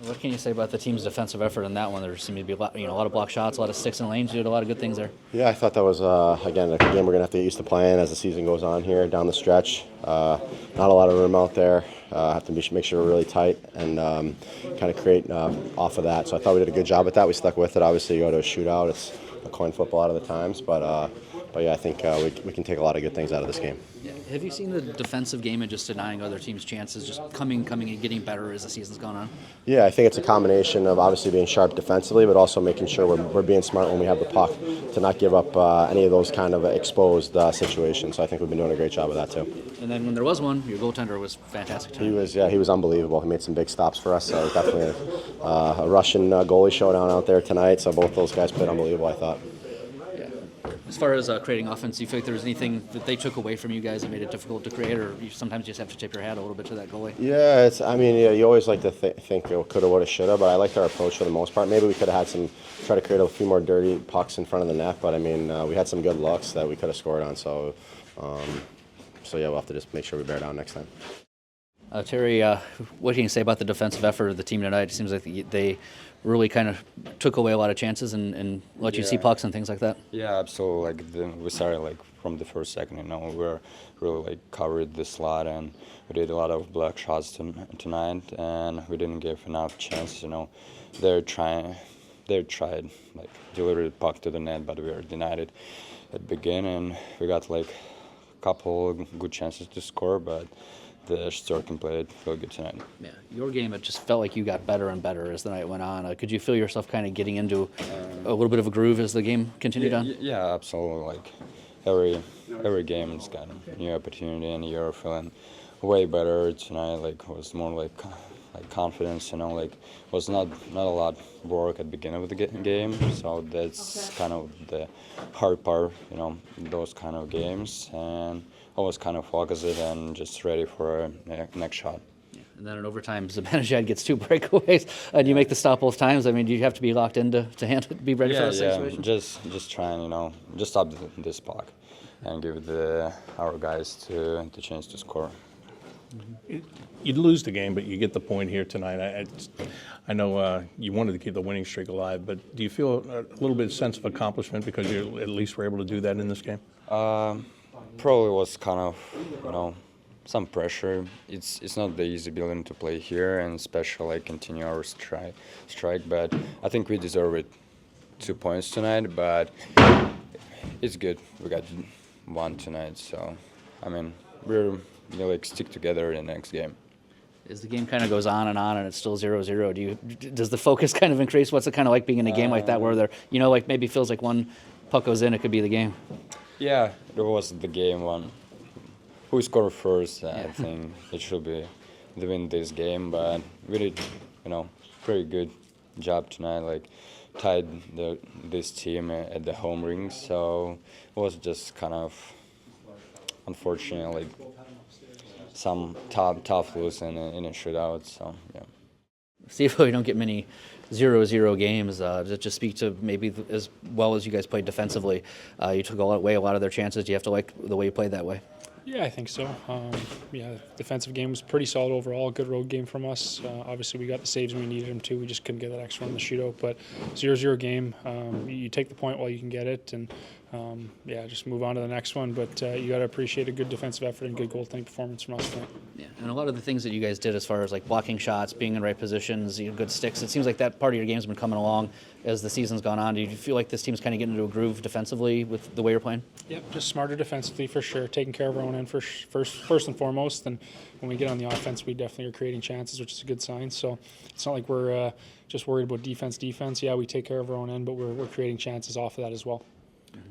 What can you say about the team's defensive effort in that one? There seemed to be a lot of block shots, a lot of sticks in lanes. You did a lot of good things there. Yeah, I thought that was, again, a game we're going to have to get used to playing as the season goes on here down the stretch. Not a lot of room out there. Have to make sure we're really tight and kind of create off of that. So I thought we did a good job with that. We stuck with it. Obviously, you go to a shootout. It's a coin flip a lot of the times. But yeah, I think we can take a lot of good things out of this game. Yeah. Have you seen the defensive game and just denying other teams' chances, just coming and getting better as the season's gone on? Yeah, I think it's a combination of obviously being sharp defensively, but also making sure we're being smart when we have the puck to not give up any of those kind of exposed situations. So I think we've been doing a great job of that too. And then when there was one, your goaltender was fantastic too. He was unbelievable. He made some big stops for us. So definitely a Russian goalie showdown out there tonight. So both those guys played unbelievable, I thought. As far as creating offense, do you feel like there was anything that they took away from you guys that made it difficult to create, or you sometimes just have to tip your hat a little bit to that goalie? Yeah, you always like to think coulda, woulda, shoulda, but I liked our approach for the most part. Maybe we could have had try to create a few more dirty pucks in front of the net, but we had some good looks that we could have scored on. So yeah, we'll have to just make sure we bear down next time. Terry, what can you say about the defensive effort of the team tonight? It seems like they really kind of took away a lot of chances and let you see pucks and things like that. Yeah, absolutely. We started from the first second. We were really covered the slot, and we did a lot of block shots tonight, and we didn't give enough chances. They tried deliver the puck to the net, but we were denied it at the beginning. We got a couple good chances to score, but the Storken played really good tonight. Yeah, your game, it just felt like you got better and better as the night went on. Could you feel yourself kind of getting into a little bit of a groove as the game continued on? Yeah, absolutely. Every game is got a new opportunity, and you're feeling way better tonight. It was more like confidence. Was not a lot of work at the beginning of the game, so that's kind of the hard part. Those kind of games, and I was kind of focused and just ready for a next shot. Yeah. And then in overtime, Zibanejad gets 2 breakaways, and you make the stop both times. Do you have to be locked in to be ready for that situation? Just trying, just stop this puck and give our guys the chance to score. You'd lose the game, but you get the point here tonight. I know you wanted to keep the winning streak alive, but do you feel a little bit of sense of accomplishment because you at least were able to do that in this game? Probably was kind of, some pressure. It's not the easy building to play here, and especially continue our strike. But I think we deserve it 2 points tonight. But it's good. We got 1 tonight, so we're stick together in the next game. As the game kind of goes on and it's still 0-0, does the focus kind of increase? What's it kind of like being in a game like that where there, maybe feels like one puck goes in, it could be the game? Yeah, it was the game one. Who scored first? I think it should be the win this game, but we did, pretty good job tonight. Tied this team at the home rink, so it was just kind of unfortunately some tough lose in a shootout. So yeah. See if we don't get many 0-0 games. Just speak to maybe as well as you guys played defensively. You took away a lot of their chances. Do you have to like the way you played that way? Yeah, I think so. Defensive game was pretty solid overall. Good road game from us. Obviously, we got the saves when we needed them too. We just couldn't get that extra on the shootout. But 0-0 game, you take the point while you can get it, and just move on to the next one. But you got to appreciate a good defensive effort and good goaltending performance from us tonight. Yeah, and a lot of the things that you guys did as far as blocking shots, being in right positions, good sticks, it seems like that part of your game's been coming along as the season's gone on. Do you feel like this team's kind of getting into a groove defensively with the way you're playing? Yep, just smarter defensively for sure, taking care of our own end first and foremost. And when we get on the offense, we definitely are creating chances, which is a good sign. So it's not like we're just worried about defense. Yeah, we take care of our own end, but we're creating chances off of that as well.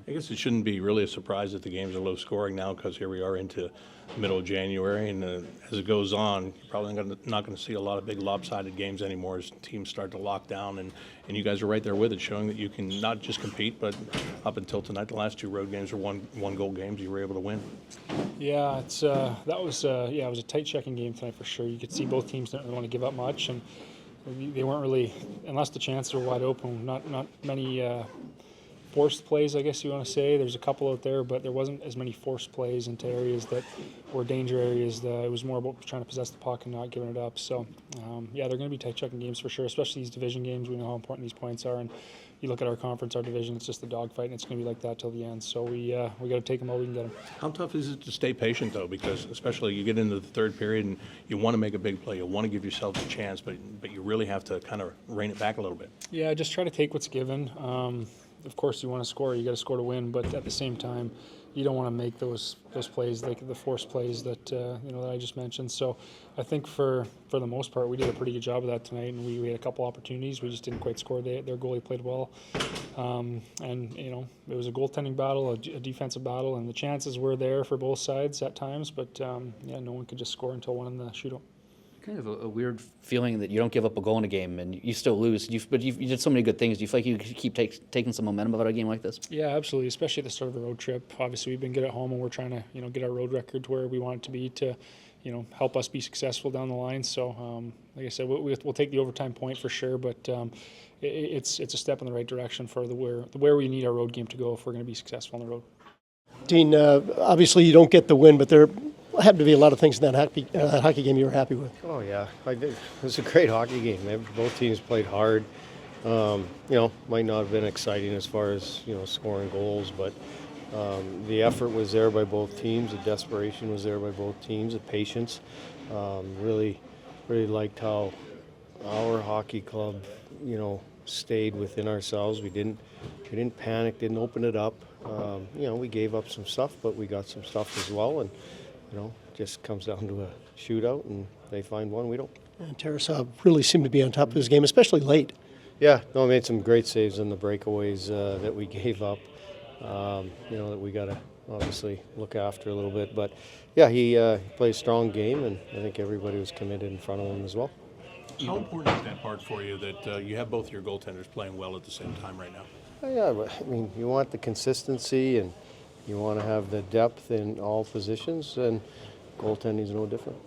I guess it shouldn't be really a surprise that the games are low scoring now because here we are into middle of January, and as it goes on, you're probably not going to see a lot of big lopsided games anymore as teams start to lock down, and you guys are right there with it, showing that you can not just compete, but up until tonight, the last 2 road games were one goal games. You were able to win. Yeah, it was a tight checking game tonight for sure. You could see both teams didn't really want to give up much, and they weren't really, unless the chances were wide open. Not many forced plays, I guess you want to say. There's a couple out there, but there wasn't as many forced plays into areas that were danger areas. It was more about trying to possess the puck and not giving it up. So, yeah, they're going to be tight checking games for sure, especially these division games. We know how important these points are, and you look at our conference, our division, it's just a dogfight, and it's going to be like that till the end. So we got to take them while we can get them. How tough is it to stay patient, though? Because especially you get into the third period and you want to make a big play, you want to give yourself a chance, but you really have to kind of rein it back a little bit. Yeah, just try to take what's given. Of course, you want to score. You got to score to win, but at the same time, you don't want to make those plays like the forced plays that that I just mentioned. So, I think for the most part, we did a pretty good job of that tonight, and we had a couple opportunities. We just didn't quite score. Their goalie played well, and it was a goaltending battle, a defensive battle, and the chances were there for both sides at times. But no one could just score until one in the shootout. Kind of a weird feeling that you don't give up a goal in a game and you still lose. But you did so many good things. Do you feel like you could keep taking some momentum about a game like this? Yeah, absolutely. Especially at the start of the road trip. Obviously, we've been good at home, and we're trying to get our road record to where we want it to be to help us be successful down the line. So, like I said, we'll take the overtime point for sure. But it's a step in the right direction for where we need our road game to go if we're going to be successful on the road. Dean, obviously you don't get the win, but there happened to be a lot of things in that hockey game you were happy with. Oh yeah, it was a great hockey game. Both teams played hard. Might not have been exciting as far as scoring goals, but the effort was there by both teams. The desperation was there by both teams. The patience. Really liked how our hockey club, stayed within ourselves. We didn't panic. Didn't open it up. We gave up some stuff, but we got some stuff as well, and just comes down to a shootout, and they find one, we don't. And Tarasov really seemed to be on top of his game, especially late. Yeah, made some great saves on the breakaways that we gave up. That we got to obviously look after a little bit, but yeah, he played a strong game, and I think everybody was committed in front of him as well. How important is that part for you that you have both your goaltenders playing well at the same time right now? Yeah, but, you want the consistency, and you want to have the depth in all positions, and goaltending is no different.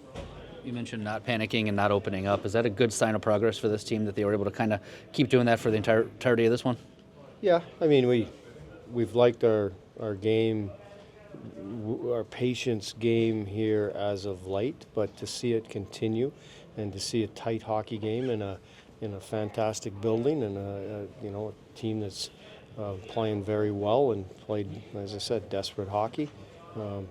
You mentioned not panicking and not opening up. Is that a good sign of progress for this team that they were able to kind of keep doing that for the entirety of this one? Yeah, we've liked our game, our patience game here as of late, but to see it continue and to see a tight hockey game in a fantastic building and a team that's playing very well and played, as I said, desperate hockey.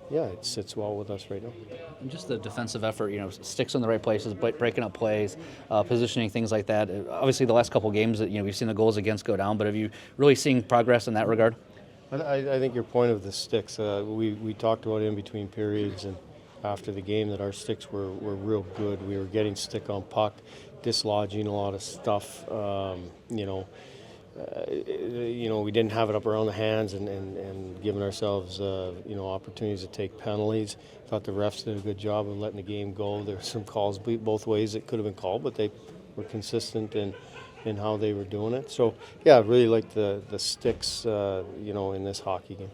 It sits well with us right now. And just the defensive effort, sticks in the right places, breaking up plays, positioning, things like that. Obviously, the last couple games that we've seen the goals against go down, but have you really seen progress in that regard? I think your point of the sticks, we talked about in between periods and after the game that our sticks were real good. We were getting stick on puck, dislodging a lot of stuff. We didn't have it up around the hands and giving ourselves, opportunities to take penalties. Thought the refs did a good job of letting the game go. There were some calls both ways that could have been called, but they were consistent in how they were doing it. So, yeah, I really liked the sticks, in this hockey game.